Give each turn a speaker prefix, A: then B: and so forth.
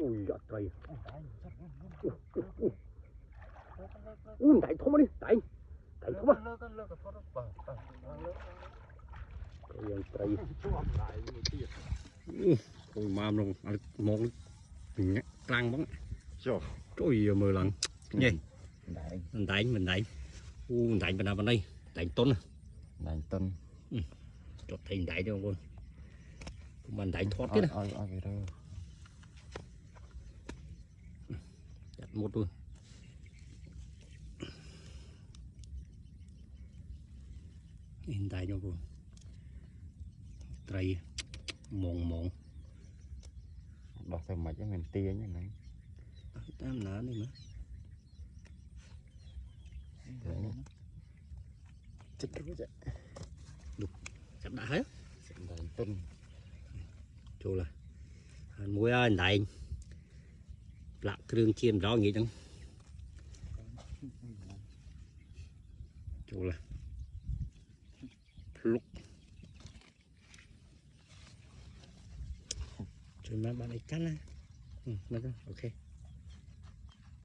A: ui giọt trời đại thôm đi đại thôm á trời ôi mam luôn một clang bóng trời mười lần gì mình đánh mình đánh bên đây đánh tôn chốt thành đánh đâu luôn mình đánh thoát cái này chặt một luôn hiện tại cho luôn trời mòn
B: đọc thêm mấy cái mình tia như này
A: tam nở đi mà
B: chết cái
A: đục chặt đã hết
B: tinh
A: chỗ là muối anh đại lạc kêu chiêm đó nghĩ chẳng chỗ là lúc chuyện mà bạn ấy cắt này ok